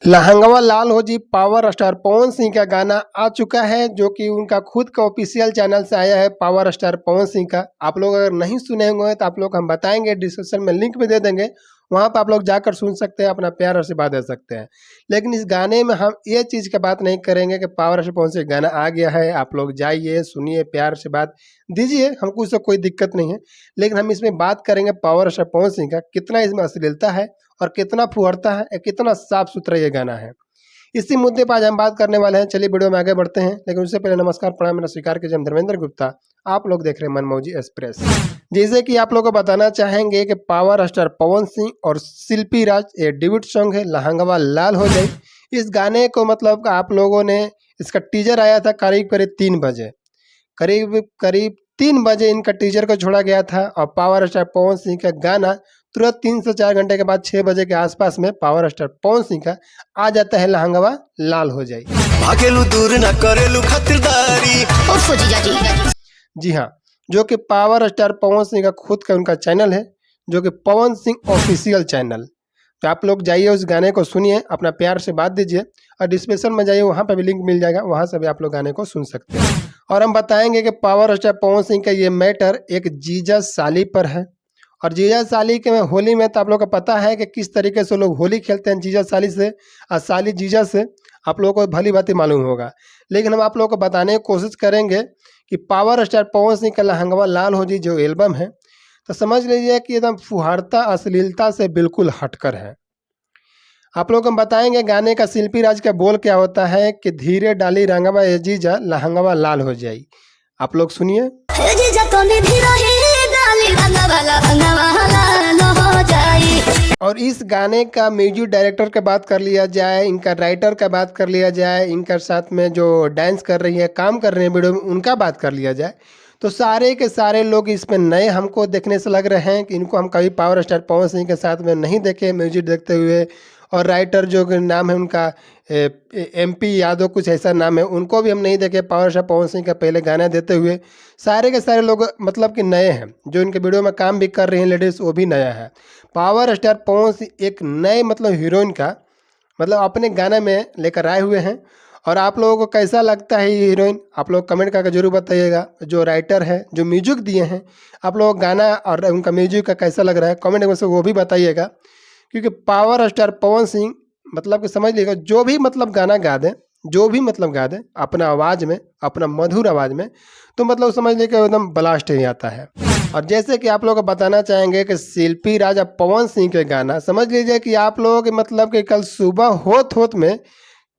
लहंगवा लाल हो जी power star Pawan Singh का गाना आ चुका है जो कि उनका खुद का ऑफिशियल चैनल से आया है पावर स्टार पवन सिंह का। आप लोग अगर नहीं सुने होंगे तो आप लोग हम बताएंगे, डिस्क्रिप्शन में लिंक भी दे देंगे, वहां पर आप लोग जाकर सुन सकते हैं, अपना प्यार आशीर्वाद दे सकते हैं। लेकिन इस गाने में हम ये चीज़ की बात नहीं करेंगे कि पावर स्टार पवन सिंह गाना आ गया है, आप लोग जाइए सुनिए प्यार से बात दीजिए, हमको उससे कोई दिक्कत नहीं है। लेकिन हम इसमें बात करेंगे पावर स्टार पवन सिंह का कितना इसमें अश्लीलता है और कितना फुहरता है, कितना साफ सुथरा ये गाना है। इसी मुद्दे पर आज हम बात करने वाले हैं। चलिए वीडियो में आगे बढ़ते हैं, लेकिन उससे पहले नमस्कार प्रणाम, मेरा स्वीकार कीजिए, हम धर्मेंद्र गुप्ता, आप लोग देख रहे हैं मनमौजी एक्सप्रेस। जैसे कि आप लोग को बताना चाहेंगे कि पावर स्टार पवन सिंह और शिल्पी राज ये डिब्यूट सॉन्ग है लहंगवा लाल हो जाए। इस गाने को मतलब आप लोगों ने, इसका टीजर आया था करीब करीब 3 बजे, करीब करीब 3 बजे इनका टीजर को छोड़ा गया था और पावर स्टार पवन सिंह का गाना तुरंत 3 से 4 घंटे के बाद 6 बजे के आसपास में पावर स्टार पवन सिंह का आ जाता है लहंगवा लाल हो जाए। भागेलू दूर न करेलू खातिरदारी। जी हाँ, जो कि पावर स्टार पवन सिंह का खुद का उनका चैनल है, जो कि पवन सिंह ऑफिशियल चैनल। तो आप लोग जाइए उस गाने को सुनिए, अपना प्यार से बात दीजिए और डिस्क्रिप्शन में जाइए, वहाँ पर भी लिंक मिल जाएगा, वहाँ से भी आप लोग गाने को सुन सकते हैं। और हम बताएंगे कि पावर स्टार पवन सिंह का ये मैटर एक जीजा साली पर है। और जीजा साली के में होली में तो आप लोग को पता है कि किस तरीके से लोग होली खेलते हैं जीजा साली से और साली जीजा से, आप लोगों को भली बात मालूम होगा। लेकिन हम आप लोगों को बताने की कोशिश करेंगे कि पावर स्टार पवन सिंह का लहंगवा लाल हो जी जो एल्बम है, तो समझ लीजिए कि एकदम फुहारता अश्लीलता से बिल्कुल हटकर है। आप लोग हम बताएंगे गाने का शिल्पी राज का बोल क्या होता है कि धीरे डाली रंगवा ए जीजा लहंगवा लाल हो जाई। आप लोग सुनिए। और इस गाने का म्यूजिक डायरेक्टर का बात कर लिया जाए, इनका राइटर का बात कर लिया जाए, इनका साथ में जो डांस कर रही है, काम कर रहे हैं वीडियो में, उनका बात कर लिया जाए, तो सारे के सारे लोग इसमें नए हमको देखने से लग रहे हैं कि इनको हम कभी पावर स्टार पवन सिंह के साथ में नहीं देखे म्यूजिक देखते हुए। और राइटर जो कि नाम है उनका MP यादव कुछ ऐसा नाम है, उनको भी हम नहीं देखे पावर स्टार पवन सिंह का पहले गाना देते हुए। सारे के सारे लोग मतलब कि नए हैं, जो इनके वीडियो में काम भी कर रही हैं लेडीज़, वो भी नया है। पावर स्टार पवन सिंह एक नए मतलब हीरोइन का मतलब अपने गाने में लेकर आए हुए हैं। और आप लोगों को कैसा लगता है ये हीरोइन, आप लोग कमेंट करके जरूर बताइएगा। जो राइटर है, जो म्यूजिक दिए हैं, आप लोग गाना और उनका म्यूजिक का कैसा लग रहा है कमेंट में से वो भी बताइएगा। क्योंकि पावर स्टार पवन सिंह मतलब कि समझ लीजिएगा जो भी मतलब गाना गा दें, जो भी मतलब गा दें अपना आवाज़ में, अपना मधुर आवाज़ में, तो मतलब समझ लीजिए कि एकदम ब्लास्ट ही आता है। और जैसे कि आप लोग को बताना चाहेंगे कि शिल्पी राज और पवन सिंह के गाना समझ लीजिए कि आप लोगों के मतलब कि कल सुबह होत में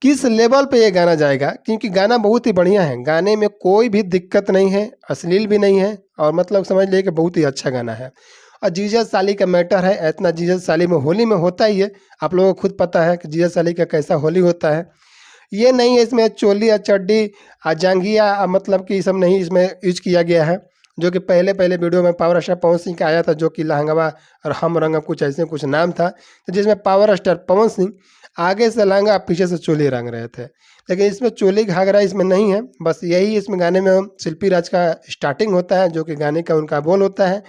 किस लेवल पे ये गाना जाएगा, क्योंकि गाना बहुत ही बढ़िया है, गाने में कोई भी दिक्कत नहीं है, अश्लील भी नहीं है, और मतलब समझ लीजिए कि बहुत ही अच्छा गाना है। और जीजा साली का मैटर है, इतना जीजा साली में होली में होता ही है, आप लोगों को खुद पता है कि जीजा साली का कैसा होली होता है। ये नहीं है इसमें चोली या चड्डी जांघिया मतलब कि सब नहीं इसमें यूज किया गया है, जो कि पहले पहले वीडियो में पावर स्टार पवन सिंह का आया था, जो कि लहंगवा और हम रंगा कुछ ऐसे कुछ नाम था, तो जिसमें पावर स्टार पवन सिंह आगे से लहंगा पीछे से चोली रंग रहे थे। लेकिन इसमें चोली घाघरा इसमें नहीं है, बस यही इसमें गाने में शिल्पी राज का स्टार्टिंग होता है, जो कि गाने का उनका बोल होता है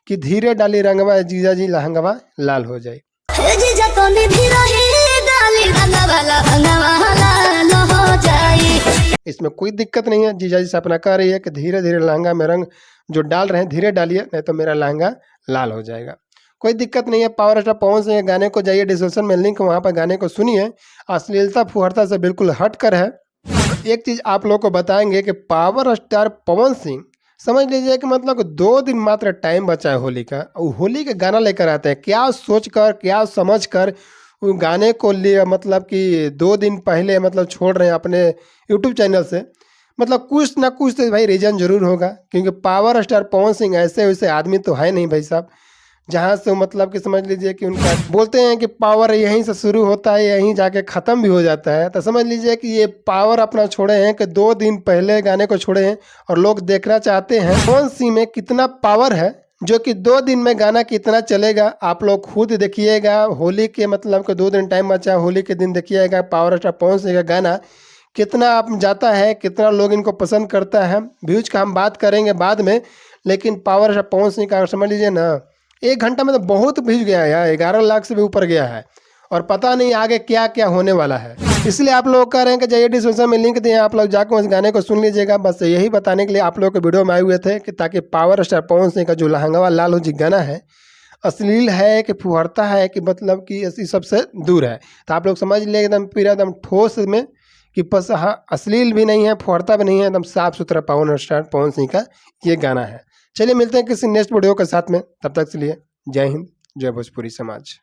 कि धीरे डाली रंगवा जीजा जी लहंगवा लाल हो जाए। इसमें कोई दिक्कत नहीं है, जीजा जी से अपना कह रही है कि धीरे धीरे लहंगा में रंग जो डाल रहे हैं धीरे डालिए, नहीं तो मेरा लहंगा लाल हो जाएगा। कोई दिक्कत नहीं है। पावर स्टार पवन सिंह गाने को जाइए, डिस्क्रिप्शन में लिंक, वहाँ पर गाने को सुनिए, अश्लीलता फुहरता से बिल्कुल हट कर है। एक चीज़ आप लोग को बताएंगे कि पावर स्टार पवन सिंह समझ लीजिए कि मतलब 2 दिन मात्र टाइम बचा है होली का, और होली का गाना लेकर आते हैं, क्या सोच कर क्या समझ कर वो गाने को लिए मतलब कि 2 दिन पहले मतलब छोड़ रहे हैं अपने यूट्यूब चैनल से। मतलब कुछ ना कुछ तो भाई रीज़न जरूर होगा, क्योंकि पावर स्टार पवन सिंह ऐसे वैसे आदमी तो है नहीं भाई साहब, जहाँ से मतलब कि समझ लीजिए कि उनका बोलते हैं कि पावर यहीं से शुरू होता है, यहीं जाके ख़त्म भी हो जाता है। तो समझ लीजिए कि ये पावर अपना छोड़े हैं कि 2 दिन पहले गाने को छोड़े हैं, और लोग देखना चाहते हैं पवन सिंह में कितना पावर है, जो कि 2 दिन में गाना कितना चलेगा आप लोग खुद देखिएगा। होली के मतलब कि 2 दिन टाइम बचा, होली के दिन देखिएगा पावर स्टार पवन सिंह का गाना कितना आप जाता है, कितना लोग इनको पसंद करता है। व्यूज का हम बात करेंगे बाद में, लेकिन पावर स्टार पवन सिंह का समझ लीजिए ना 1 घंटा में तो बहुत व्यूज गया है यार, 11 लाख से भी ऊपर गया है। और पता नहीं आगे क्या क्या होने वाला है। इसलिए आप लोग कह रहे हैं कि जाइए डिस्क्रिप्शन में लिंक दिए, आप लोग जाकर उस गाने को सुन लीजिएगा। बस यही बताने के लिए आप लोग के वीडियो में आए हुए थे कि ताकि पावर स्टार पवन सिंह का जो लहंगावा लाल हो जी गाना है, अश्लील है कि फुहरता है कि मतलब कि इस सबसे दूर है। तो आप लोग समझ लिए एकदम पूरा एकदम ठोस में कि बस हाँ, अश्लील भी नहीं है, फुहरता भी नहीं है, एकदम साफ सुथरा पावर स्टार पवन सिंह का ये गाना है। चलिए मिलते हैं किसी नेक्स्ट वीडियो के साथ में, तब तक के लिए जय हिंद, जय भोजपुरी समाज।